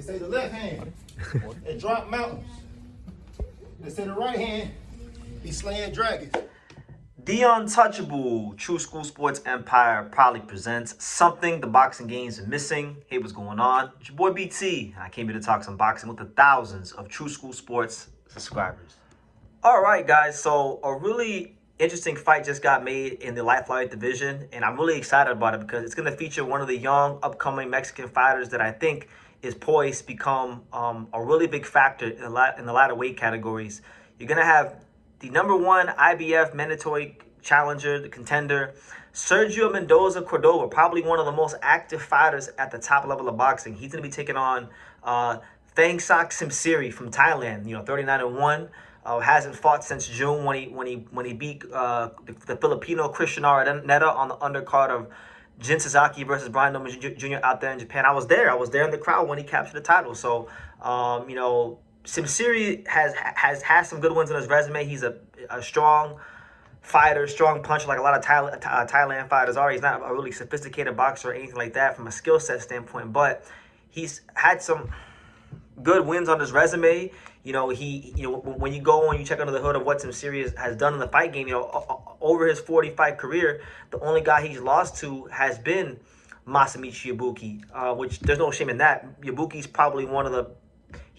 They say the left hand, it drop mountains. They say the right hand, be slaying dragons. The Untouchable True School Sports Empire proudly presents something the boxing games are missing. Hey, what's going on? It's your boy BT, and I came here to talk some boxing with the thousands of True School Sports subscribers. All right, guys, so a really interesting fight just got made in the light flyweight division, and I'm really excited about it because it's going to feature one of the young, upcoming Mexican fighters that I think is poised to become a really big factor in the lighter weight categories. You're going to have the #1 IBF mandatory challenger, the contender, Sergio Mendoza Cordova, probably one of the most active fighters at the top level of boxing. He's going to be taking on Thangsok Simsiri from Thailand. 39-1. Hasn't fought since June when he beat the Filipino Christian Araneta on the undercard of Jin Sasaki versus Brian Noma Jr. out there in Japan. I was there in the crowd when he captured the title. So, Simsiri has some good wins on his resume. He's a strong fighter, strong puncher, like a lot of Thailand fighters are. He's not a really sophisticated boxer or anything like that from a skill set standpoint, but he's had some good wins on his resume. When you go and you check under the hood of what Simsiri has done in the fight game, over his 40-fight career, the only guy he's lost to has been Masamichi Ibuki, which there's no shame in that. Ibuki's probably one of the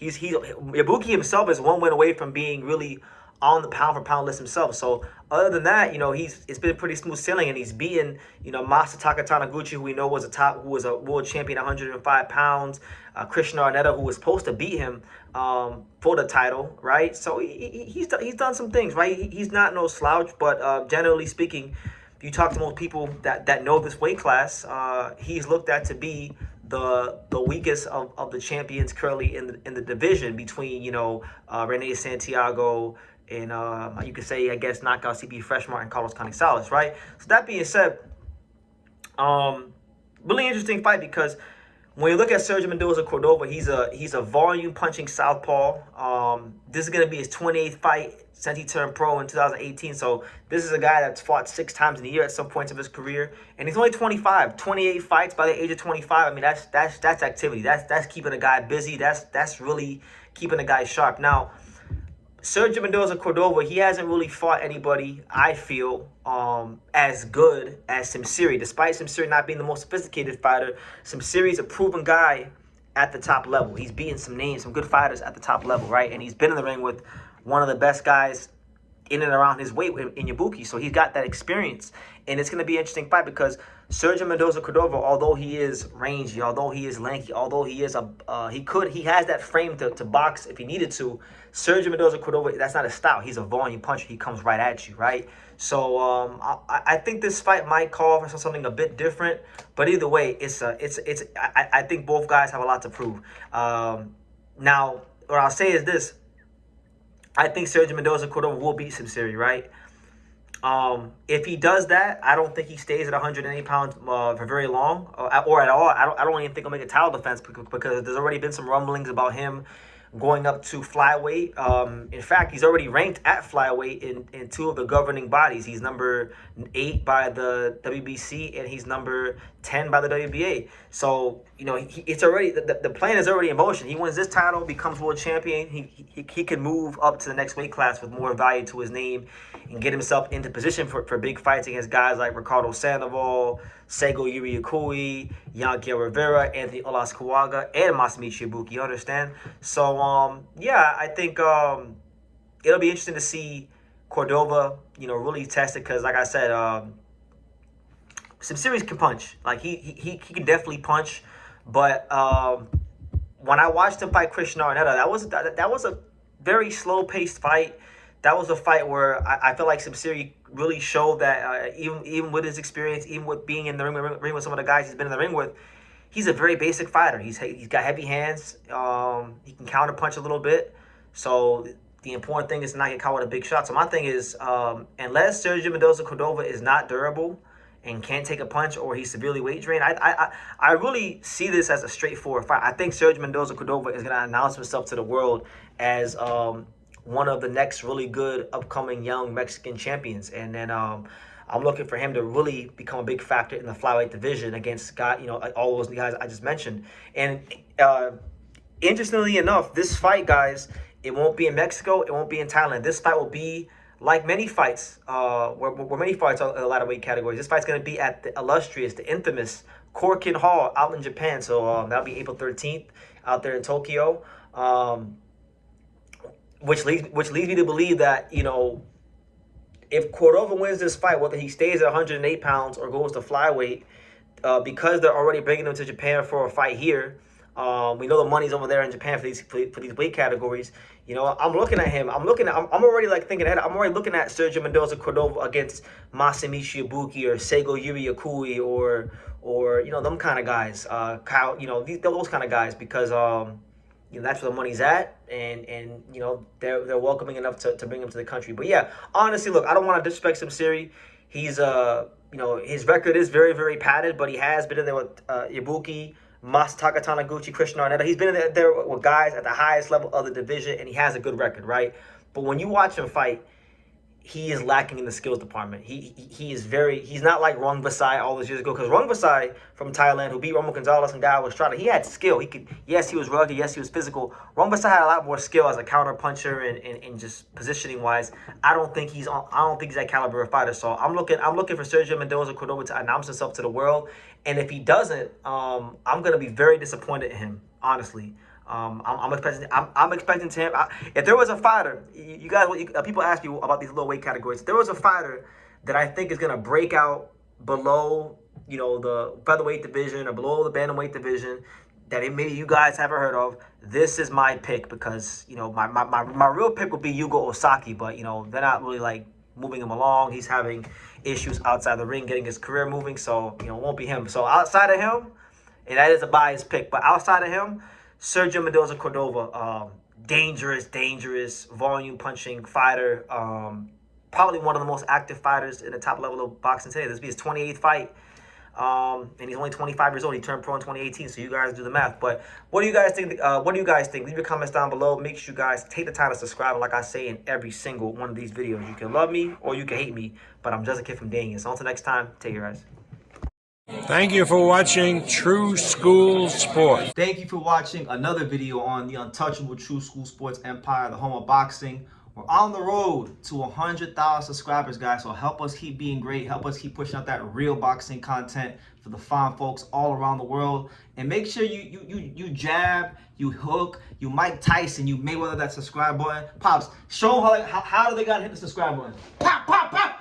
Ibuki himself is one win away from being really on the pound for pound list himself. So other than that, it's been pretty smooth sailing, and he's beaten Masataka Taniguchi, who we know was a world champion at 105 pounds. Christian Araneta, who was supposed to beat him for the title, right? So he's done some things, right? He's not no slouch, but generally speaking, if you talk to most people that know this weight class, he's looked at to be the weakest of the champions currently in the division between Rene Santiago and you could say, I guess, knockout CB Freshmart and Carlos Canizales, right? So that being said, really interesting fight because when you look at Sergio Mendoza Cordova, he's a volume punching southpaw. This is going to be his 28th fight since he turned pro in 2018. So this is a guy that's fought 6 times in a year at some points of his career, and he's only 25. 28 fights by the age of 25. I mean, that's activity. That's keeping a guy busy. That's really keeping a guy sharp. Now, Sergio Mendoza Cordova, he hasn't really fought anybody, I feel, as good as Simsiri. Despite Simsiri not being the most sophisticated fighter, Simsiri's a proven guy at the top level. He's beaten some good fighters at the top level, right? And he's been in the ring with one of the best guys in and around his weight in Ibuki. So he's got that experience. And it's going to be an interesting fight because Sergio Mendoza Cordova, although he is rangy, although he is lanky, although he is he has that frame to box if he needed to. Sergio Mendoza Cordova, that's not his style. He's a volume puncher. He comes right at you, right? So I think this fight might call for something a bit different, but either way, I think both guys have a lot to prove. Now, what I'll say is this: I think Sergio Mendoza Cordova will beat Simsiri, right? If he does that, I don't think he stays at 180 pounds for very long, or at all. I don't even think he'll make a title defense because there's already been some rumblings about him going up to flyweight. In fact, he's already ranked at flyweight in 2 of the governing bodies. He's number 8 by the WBC, and he's number 10 by the WBA. So, it's already the plan is already in motion. He wins this title, becomes world champion. He can move up to the next weight class with more value to his name and get himself into position for big fights against guys like Ricardo Sandoval, Sego Yuriakui, Yankel Rivera, Anthony Olascuaga, and Masamichi Ibuki. You understand? So, I think it'll be interesting to see Cordova, really test it because, like I said, Simsiri can punch. Like he can definitely punch, but when I watched him fight Christian Araneta, that was a very slow-paced fight. That was a fight where I felt like Simsiri really showed that even with his experience, even with being in the ring with some of the guys he's been in the ring with, he's a very basic fighter. He's got heavy hands. He can counter punch a little bit. So the important thing is to not get caught with a big shot. So my thing is, unless Sergio Mendoza Cordova is not durable and can't take a punch, or he's severely weight drained, I really see this as a straightforward fight. I think Sergio Mendoza Cordova is going to announce himself to the world as one of the next really good upcoming young Mexican champions. And then I'm looking for him to really become a big factor in the flyweight division against all those guys I just mentioned. And interestingly enough, this fight, guys, it won't be in Mexico. It won't be in Thailand. This fight will be like many fights, where many fights are in a lot of weight categories. This fight's going to be at the illustrious, the infamous Korakuen Hall out in Japan. So that'll be April 13th out there in Tokyo. Which leads me to believe that, you know, if Cordova wins this fight, whether he stays at 108 pounds or goes to flyweight, because they're already bringing him to Japan for a fight here, we know the money's over there in Japan for these weight categories. You know, I'm looking at him. I'm already like thinking ahead. I'm already looking at Sergio Mendoza Cordova against Masamichi Ibuki or Seigo Yuri Yakui or you know, them kind of guys. Kyle, you know, those kind of guys, because you know, that's where the money's at, and you know, they're welcoming enough to bring him to the country. But yeah, honestly, look, I don't want to disrespect Simsiri. He's you know, his record is very, very padded, but he has been in there with Ibuki, Masataka Taniguchi, Christian Arnetta. He's been in there with guys at the highest level of the division, and he has a good record, right? But when you watch him fight, he is lacking in the skills department. He's not like Rung Vasai all those years ago, because Rung Vasai from Thailand, who beat Romo Gonzalez and Dio Estrada, he had skill. Yes, he was rugged, yes, he was physical. Rung Vasai had a lot more skill as a counter puncher and just positioning wise. I don't think he's that caliber of fighter. So I'm looking for Sergio Mendoza Cordova to announce himself to the world. And if he doesn't, I'm gonna be very disappointed in him, honestly. I'm expecting to him. If there was a fighter, you guys, people ask me about these low weight categories. If there was a fighter that I think is gonna break out below, you know, the featherweight division or below the bantamweight division, that maybe you guys haven't heard of, this is my pick, because, you know, my real pick would be Yugo Osaki, but, you know, they're not really like moving him along. He's having issues outside the ring, getting his career moving, so, you know, it won't be him. So outside of him, and that is a biased pick, but outside of him, Sergio Mendoza Cordova, dangerous volume punching fighter, probably one of the most active fighters in the top level of boxing today. This will be his 28th fight, and he's only 25 years old. He turned pro in 2018, so you guys do the math. But what do you guys think? Leave your comments down below. Make sure you guys take the time to subscribe. Like I say in every single one of these videos, you can love me or you can hate me, but I'm just a kid from Daniel. So until next time, take care, guys. Thank you for watching True School Sports. Thank you for watching another video on the untouchable True School Sports empire, the home of boxing. We're on the road to 100,000 subscribers, guys. So help us keep being great. Help us keep pushing out that real boxing content for the fine folks all around the world. And make sure you jab, you hook, you Mike Tyson, you Mayweather that subscribe button. Pops, show them how do they gotta hit the subscribe button. Pop, pop, pop.